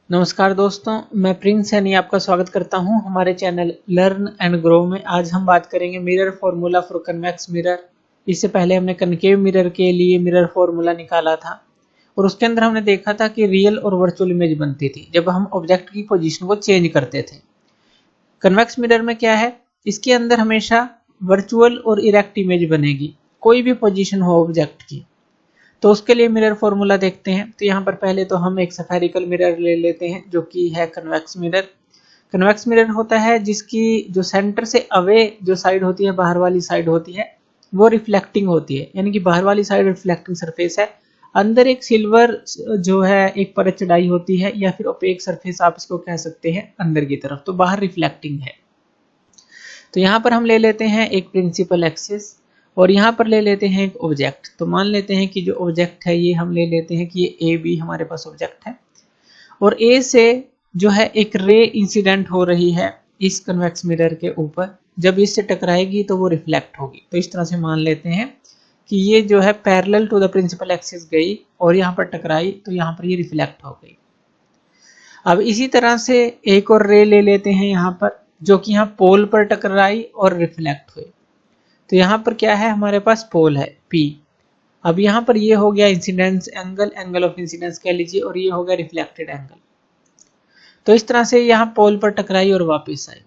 नमस्कार दोस्तों, मैं प्रिंस सैनी आपका स्वागत करता हूं हमारे चैनल लर्न एंड ग्रो में। आज हम बात करेंगे mirror formula for convex mirror. इससे पहले हमने कनकेव मिरर के लिए मिरर फॉर्मूला निकाला था और उसके अंदर हमने देखा था कि रियल और वर्चुअल इमेज बनती थी जब हम ऑब्जेक्ट की पोजीशन को चेंज करते थे। कन्वेक्स मिरर में क्या है, इसके अंदर हमेशा वर्चुअल और इरेक्ट इमेज बनेगी, कोई भी पोजीशन हो ऑब्जेक्ट की। तो उसके लिए मिरर फॉर्मूला देखते हैं। तो यहाँ पर पहले तो हम एक स्फेरिकल मिरर ले लेते हैं जो कि है कन्वेक्स मिरर। कन्वेक्स मिरर होता है जिसकी जो सेंटर से अवे जो साइड होती है, बाहर वाली साइड होती है, वो रिफ्लेक्टिंग होती है, यानी कि बाहर वाली साइड रिफ्लेक्टिंग सरफेस है। अंदर एक सिल्वर जो है एक परत चढ़ाई होती है, या फिर ओपेक सरफेस आप इसको कह सकते हैं अंदर की तरफ, तो बाहर रिफ्लेक्टिंग है। तो यहाँ पर हम ले लेते हैं एक प्रिंसिपल एक्सिस और यहाँ पर ले लेते हैं एक ऑब्जेक्ट। तो मान लेते हैं कि जो ऑब्जेक्ट है ये हम ले लेते हैं कि ये ए बी हमारे पास ऑब्जेक्ट है और ए से जो है एक रे इंसिडेंट हो रही है इस कन्वेक्स मिरर के ऊपर। जब इससे टकराएगी तो वो रिफ्लेक्ट होगी। तो इस तरह से मान लेते हैं कि ये जो है parallel to the principal axis गई और यहाँ पर टकराई, तो यहाँ पर ये रिफ्लेक्ट हो गई। अब इसी तरह से एक और रे ले लेते हैं यहाँ पर, जो कि यहाँ पोल पर टकराई और रिफ्लेक्ट हुई। तो यहाँ पर क्या है, हमारे पास पोल है P। अब यहाँ पर ये हो गया incidence angle, angle of incidence कह लीजिए, और ये हो गया रिफ्लेक्टेड एंगल। तो इस तरह से यहाँ पोल पर टकराई और वापस आई।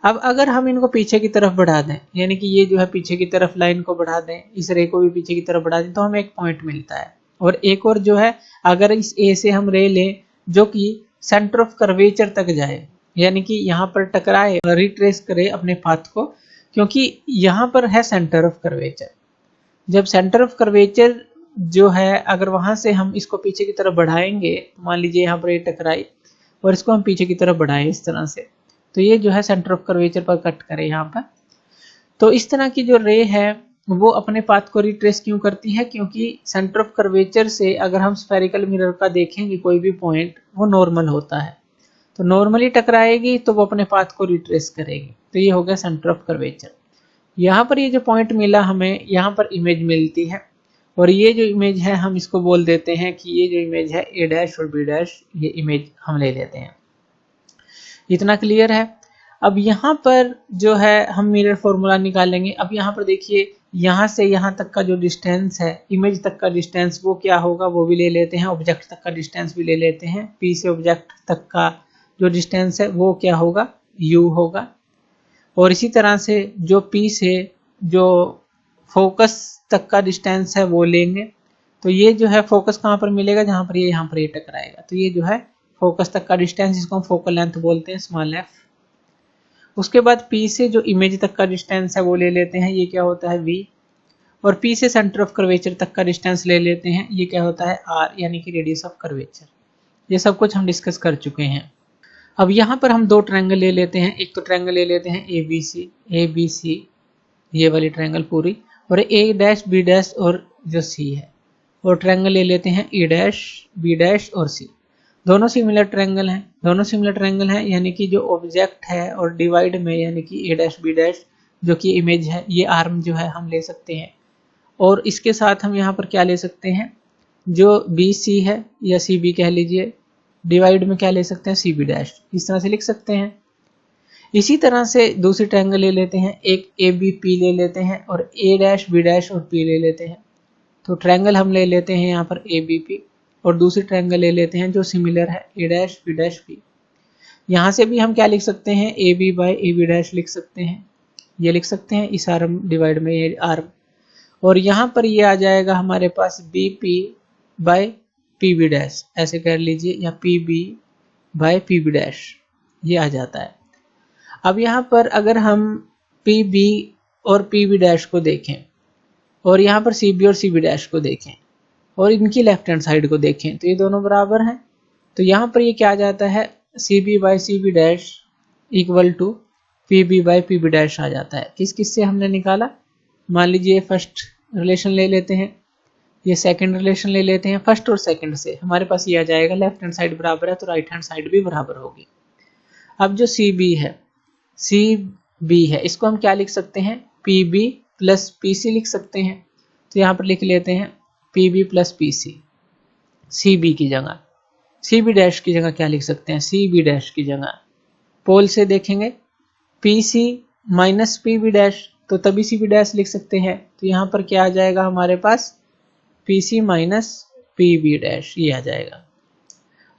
अब अगर हम इनको पीछे की तरफ बढ़ा दें, यानी कि ये जो है पीछे की तरफ लाइन को बढ़ा दें, इस रे को भी पीछे की तरफ बढ़ा दें, तो हमें एक पॉइंट मिलता है। और एक और जो है, अगर इस ए से हम रे लें जो कि सेंटर ऑफ कर्वेचर तक जाए, यानी कि यहाँ पर टकराए, रिट्रेस करे अपने पाथ को, क्योंकि यहाँ पर है सेंटर ऑफ कर्वेचर। जब सेंटर ऑफ कर्वेचर जो है, अगर वहां से हम इसको पीछे की तरफ बढ़ाएंगे, मान लीजिए यहाँ पर ये टकराई और इसको हम पीछे की तरफ बढ़ाएं इस तरह से, तो ये जो है सेंटर ऑफ कर्वेचर पर कट करे यहाँ पर। तो इस तरह की जो रे है वो अपने पाथ को रिट्रेस क्यों करती है, क्योंकि सेंटर ऑफ कर्वेचर से अगर हम स्फेरिकल मिरर का देखेंगे कोई भी पॉइंट, वो नॉर्मल होता है। तो नॉर्मली टकराएगी तो वो अपने पाथ को रिट्रेस करेगी। तो ये हो गया सेंटर ऑफ कर्वेचर। यहाँ पर ये जो पॉइंट मिला हमें, यहाँ पर इमेज मिलती है और ये जो इमेज है हम इसको बोल देते हैं कि ये जो इमेज है ए डैश और बी डैश, ये इमेज हम ले लेते हैं। इतना क्लियर है। अब यहाँ पर जो है हम मिरर फॉर्मूला निकालेंगे। अब यहाँ पर देखिए, यहाँ से यहाँ तक का जो डिस्टेंस है, इमेज तक का डिस्टेंस, वो क्या होगा वो भी ले लेते हैं। ऑब्जेक्ट तक का डिस्टेंस भी ले लेते हैं। पी से ऑब्जेक्ट तक का जो डिस्टेंस है वो क्या होगा, u होगा। और इसी तरह से जो P से जो फोकस तक का डिस्टेंस है वो लेंगे। तो ये जो है फोकस कहाँ पर मिलेगा, जहाँ पर ये यहाँ पर ये टकराएगा। तो ये जो है फोकस तक का डिस्टेंस, इसको हम फोकल लेंथ बोलते हैं, स्मॉल f। उसके बाद P से जो इमेज तक का डिस्टेंस है वो ले लेते हैं, ये क्या होता है v। और P से सेंटर ऑफ कर्वेचर तक का डिस्टेंस ले लेते हैं, ये क्या होता है r, यानी कि रेडियस ऑफ कर्वेचर। ये सब कुछ हम डिस्कस कर चुके हैं। अब यहाँ पर हम दो ट्रायंगल ले लेते हैं। एक तो ट्रायंगल ले लेते हैं ए बी सी, ये वाली ट्रायंगल पूरी, और ए डैश बी डैश और जो सी है। और ट्रायंगल ले लेते हैं ई डैश बी डैश और सी। दोनों सिमिलर ट्रायंगल हैं, दोनों सिमिलर ट्रायंगल हैं, यानी कि जो ऑब्जेक्ट है और डिवाइड में, यानी कि ए डैश बी डैश जो कि इमेज है, ये आर्म जो है हम ले सकते हैं। और इसके साथ हम यहाँ पर क्या ले सकते हैं, जो बी सी है या सी बी कह लीजिए, डिवाइड में क्या ले सकते हैं, सी बी डैश, इस तरह से लिख सकते हैं। इसी तरह से दूसरी ट्रायंगल ले लेते हैं, एक ए बी पी ले लेते हैं और ए डैश बी डैश और पी ले लेते हैं। तो ट्रायंगल हम ले लेते हैं यहाँ पर ए बी पी, और दूसरी ट्रायंगल ले लेते हैं जो सिमिलर है, A dash B dash P. यहाँ से भी हम क्या लिख सकते हैं, A B by A B dash लिख सकते हैं, ये लिख सकते हैं इस आर्म डिवाइड में ये आर्म। और यहाँ पर ये आ जाएगा हमारे पास B P by P B dash, ऐसे कर लीजिए, या P B by P B dash, ये आ जाता है। अब यहाँ पर अगर हम पी बी और पी बी डैश को देखें और यहाँ पर सी बी और सी बी डैश को देखें और इनकी लेफ्ट हैंड साइड को देखें, तो ये दोनों बराबर हैं। तो यहाँ पर ये क्या आ जाता है, C B by C B dash equal to P B by P B dash आ जाता है। किस किस से हमने निकाला, मान लीजिए फर्स्ट रिलेशन ले लेते हैं, ये सेकंड रिलेशन ले लेते हैं। फर्स्ट और सेकंड से हमारे पास ये आ जाएगा, लेफ्ट हैंड साइड बराबर है तो राइट हैंड साइड भी बराबर होगी। अब जो सी बी है, इसको हम क्या लिख सकते हैं, P B plus P C लिख सकते हैं। तो यहाँ पर लिख लेते हैं P B plus P C, C B की जगह। सी बी डैश की जगह क्या लिख सकते हैं, सी बी डैश की जगह पोल से देखेंगे P C minus P B dash, तो तभी सी बी डैश लिख सकते हैं। तो यहाँ पर क्या आ जाएगा हमारे पास, P C minus P B dash, ये आ जाएगा।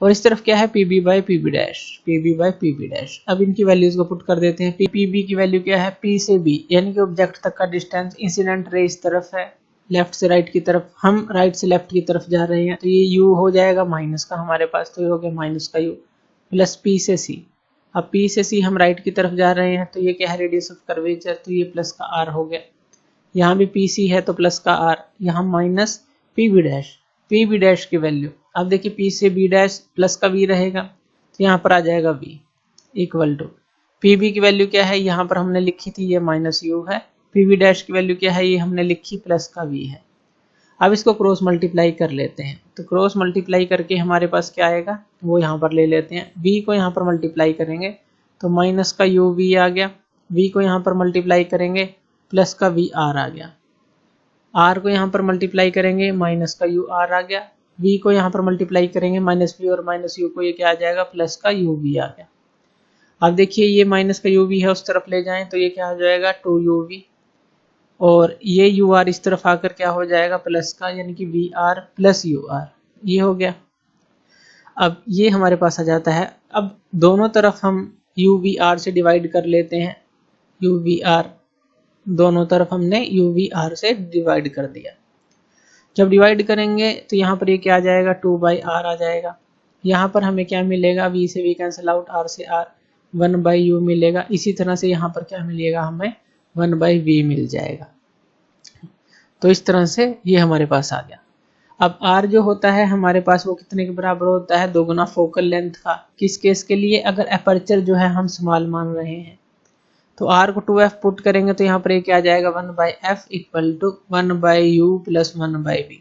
और इस तरफ क्या है, P B by P B dash, P B by P B dash. अब इनकी वैल्यूज को पुट कर देते हैं। पी बी की वैल्यू क्या है, पी से बी यानी कि ऑब्जेक्ट तक का डिस्टेंस। इंसिडेंट रे इस तरफ है, लेफ्ट से राइट की तरफ, हम राइट से लेफ्ट की तरफ जा रहे हैं, तो ये यू हो जाएगा माइनस का हमारे पास, तो ये हो गया माइनस का यू प्लस पी से सी। अब पी से सी हम राइट की तरफ जा रहे हैं, तो ये क्या है, रेडियस ऑफ कर्वेचर, तो ये प्लस का आर हो गया। यहाँ भी पी सी है तो प्लस का आर, यहाँ minus P B dash, P B dash की वैल्यू। अब देखिए पी से बी डैश प्लस का वी रहेगा, तो यहाँ पर आ जाएगा V equal to P B की वैल्यू क्या है, यहाँ पर हमने लिखी थी ये माइनस यू है। पी बी डैश की वैल्यू क्या है, ये हमने लिखी प्लस का वी है। अब इसको क्रॉस मल्टीप्लाई कर लेते हैं, तो क्रॉस मल्टीप्लाई करके हमारे पास क्या आएगा वो यहाँ पर ले लेते हैं। v को यहाँ पर मल्टीप्लाई करेंगे तो माइनस का यू वी आ गया, v को यहाँ पर मल्टीप्लाई करेंगे प्लस का वी आर आ गया, r को यहाँ पर मल्टीप्लाई करेंगे माइनस का यू आर आ गया, v को यहाँ पर मल्टीप्लाई करेंगे माइनस वी और माइनस यू को ये क्या आ जाएगा, प्लस का यू वी आ गया। अब देखिए ये माइनस का यू वी है उस तरफ ले जाएं तो ये क्या हो जाएगा 2uv, और ये यू आर इस तरफ आकर क्या हो जाएगा प्लस का, यानी कि V R plus U R, ये हो गया। अब ये हमारे पास आ जाता है। अब दोनों तरफ हम यू वी आर से डिवाइड कर लेते हैं, यू वी आर दोनों तरफ हमने यू वी आर से डिवाइड कर दिया। जब डिवाइड करेंगे तो यहाँ पर ये क्या आ जाएगा 2/r आ जाएगा। यहाँ पर हमें क्या मिलेगा, v से v कैंसिल आउट, r से r, 1/u मिलेगा। इसी तरह से यहाँ पर क्या मिलेगा, हमें 1/v मिल जाएगा। तो इस तरह से ये हमारे पास आ गया। अब r जो होता है हमारे पास वो कितने के बराबर होता है, 2 गुना फोकल लेंथ का। किस केस के लिए, अगर अपर्चर जो है हम स्मॉल मान रहे हैं, तो r को 2f पुट करेंगे तो यहाँ पर ये क्या आ जाएगा 1/f equal to 1/u plus 1/v।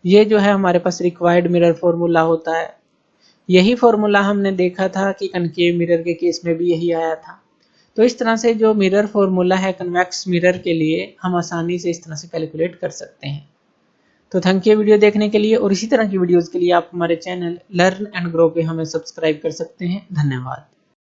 ये जो है हमारे पास रिक्वायर्ड मिरर फॉर्मूला होता है। यही फॉर्मूला हमने देखा था कि कनकेव मिरर के केस में भी यही आया था। तो इस तरह से जो मिरर फॉर्मूला है कन्वेक्स मिरर के लिए हम आसानी से इस तरह से कैलकुलेट कर सकते हैं। तो थैंक यू वीडियो देखने के लिए, और इसी तरह की वीडियोस के लिए आप हमारे चैनल लर्न एंड ग्रो पे हमें सब्सक्राइब कर सकते हैं। धन्यवाद।